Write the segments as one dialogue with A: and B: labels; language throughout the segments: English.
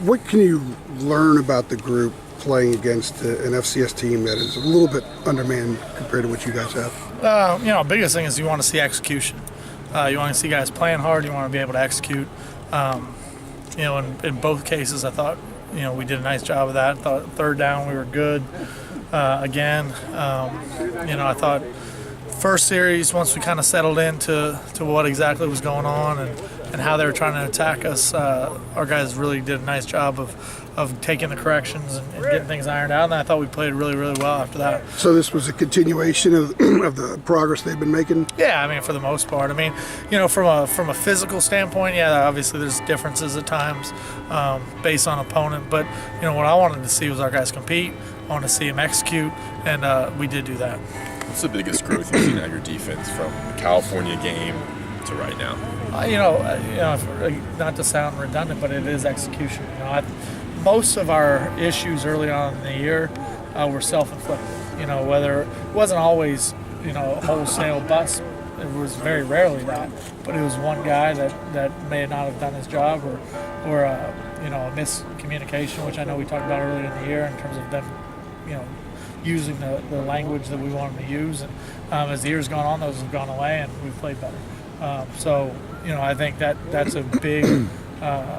A: What can you learn about the group playing against an FCS team that is a little bit undermanned compared to what you guys have?
B: Biggest thing is you want to see execution. You want to see guys playing hard. You want to be able to execute. In both cases, I thought, we did a nice job of that. I thought third down we were good. Again, I thought first series, once we kind of settled into what exactly was going on and how they were trying to attack us, our guys really did a nice job of taking the corrections and getting things ironed out, and I thought we played really, really well after that.
A: So this was a continuation of the progress they've been making?
B: Yeah, for the most part. From a physical standpoint, yeah, obviously there's differences at times based on opponent, but, what I wanted to see was our guys compete. I wanted to see them execute, and we did do that.
C: What's the biggest growth you've seen out of your defense from the California game to right now?
B: Not to sound redundant, but it is execution. Most of our issues early on in the year were self-inflicted. Whether it wasn't always, wholesale bust. It was very rarely that, but it was one guy that may not have done his job, or a miscommunication, which I know we talked about earlier in the year in terms of them, using the language that we wanted to use. And as the year's gone on, those have gone away, and we've played better. I think that's a big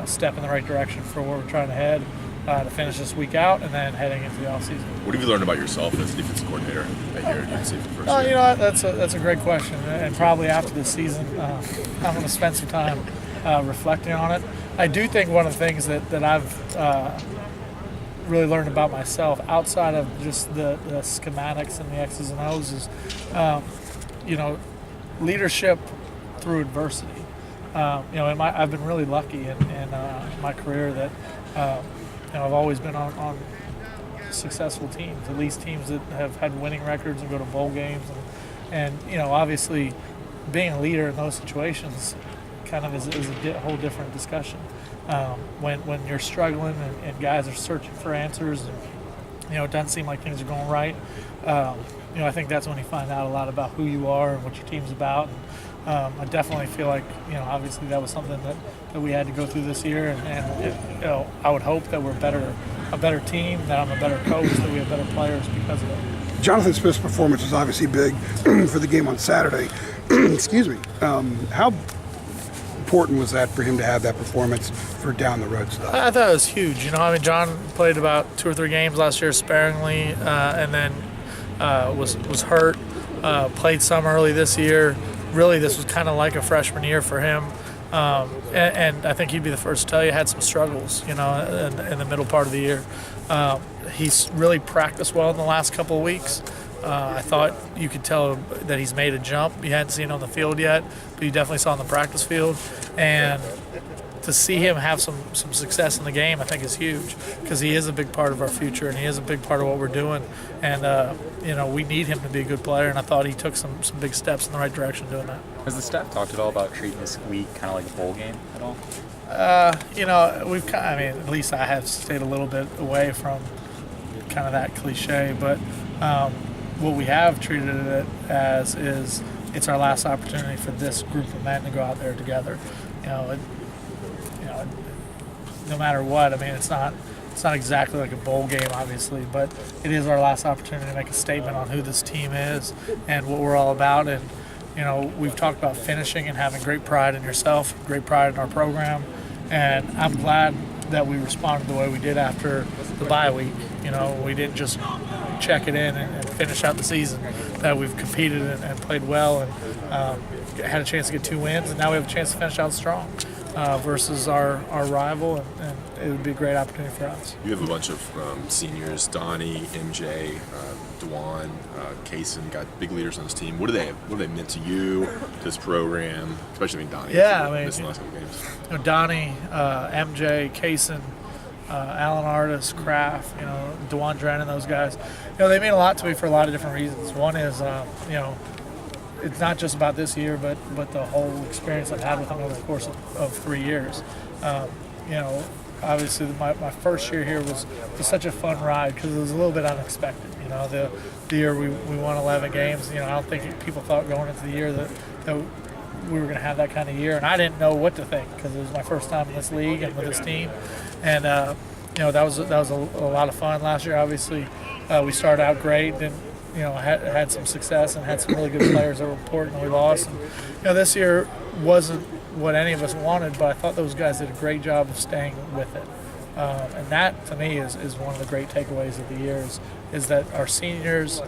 B: step in the right direction for where we're trying to head to finish this week out and then heading into the offseason.
C: What have you learned about yourself as a defensive coordinator that year at UNC for the first year?
B: That's a great question, and probably after this season, I'm going to spend some time reflecting on it. I do think one of the things that I've really learned about myself outside of just the schematics and the X's and O's is, leadership through adversity. I've been really lucky in my career that I've always been on successful teams, at least teams that have had winning records and go to bowl games, and obviously being a leader in those situations kind of is a whole different discussion. When you're struggling and guys are searching for answers, and it doesn't seem like things are going right. I think that's when you find out a lot about who you are and what your team's about. I definitely feel like, obviously that was something that we had to go through this year, and I would hope that we're a better team, that I'm a better coach, that we have better players because of it.
A: Jonathan Smith's performance was obviously big for the game on Saturday. Excuse me. How important was that for him to have that performance for down the road stuff?
B: I thought it was huge. John played about 2 or 3 games last year sparingly, and then was hurt. Played some early this year. Really, this was kind of like a freshman year for him. And I think he'd be the first to tell you had some struggles, in the middle part of the year. He's really practiced well in the last couple of weeks. I thought you could tell that he's made a jump. You hadn't seen it on the field yet, but you definitely saw it on the practice field. And to see him have some success in the game, I think is huge, because he is a big part of our future and he is a big part of what we're doing. And, we need him to be a good player, and I thought he took some big steps in the right direction doing that.
D: Has the staff talked at all about treating this week kind of like a bowl game at all?
B: At least I have stayed a little bit away from kind of that cliche, but what we have treated it as is it's our last opportunity for this group of men to go out there together. No matter what, it's not exactly like a bowl game, obviously, but it is our last opportunity to make a statement on who this team is and what we're all about. And, we've talked about finishing and having great pride in yourself, great pride in our program. And I'm glad that we responded the way we did after the bye week. We didn't just check it in and finish out the season, that we've competed and played well and had a chance to get 2 wins, and now we have a chance to finish out strong versus our rival, and it would be a great opportunity for us.
C: You have a bunch of seniors, Donnie, MJ, Dewan, Kaysen, got big leaders on this team. What do they meant to you, to this program, especially Donnie?
B: Yeah,
C: missed the last couple games.
B: Donnie, MJ, Kaysen, Alan Artis, Kraft, Dewan Drennan, those guys. They mean a lot to me for a lot of different reasons. One is, it's not just about this year, but the whole experience I've had with them over the course of 3 years. Obviously my first year here was such a fun ride because it was a little bit unexpected. The year we won 11 games, I don't think people thought going into the year that we were going to have that kind of year, and I didn't know what to think because it was my first time in this league and with this team, and that was a lot of fun last year. Obviously, we started out great, then had some success and had some really good players that were important, and we lost. And, this year wasn't what any of us wanted, but I thought those guys did a great job of staying with it. And that, to me, is one of the great takeaways of the year is that our seniors,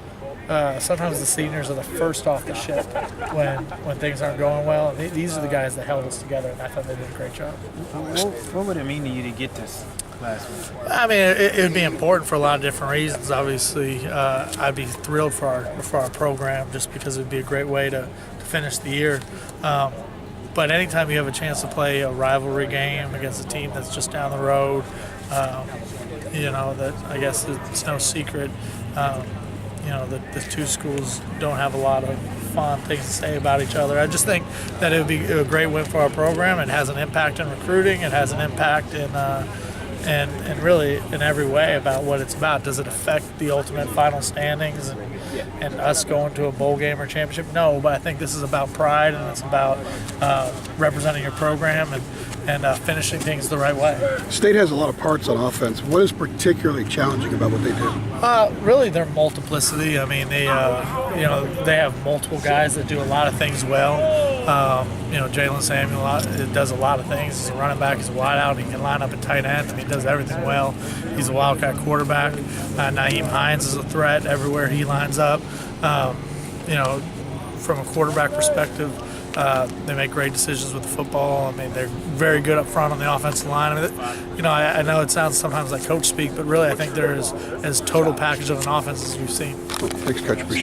B: sometimes the seniors are the first off the ship when things aren't going well. And these are the guys that held us together, and I thought they did a great job.
E: What would it mean to you to get this last week?
B: I mean, it would be important for a lot of different reasons. Obviously, I'd be thrilled for our program just because it would be a great way to finish the year. But anytime you have a chance to play a rivalry game against a team that's just down the road, that I guess it's no secret. The two schools don't have a lot of fun things to say about each other. I just think that it would be a great win for our program. It has an impact in recruiting. It has an impact in and really in every way about what it's about. Does it affect the ultimate final standings and us going to a bowl game or championship? No, but I think this is about pride, and it's about representing your program and finishing things the right way.
A: State has a lot of parts on offense. What is particularly challenging about what they do?
B: Really, their multiplicity. I mean, they have multiple guys that do a lot of things well. Jalen Samuel does a lot of things. He's a running back. He's a wideout. He can line up at tight end. I mean, he does everything well. He's a Wildcat quarterback. Naeem Hines is a threat everywhere he lines up. From a quarterback perspective, they make great decisions with the football. I mean, they're very good up front on the offensive line. I know it sounds sometimes like coach speak, but really I think they're as total package of an offense as we've seen.
A: Thanks, Coach. Appreciate it.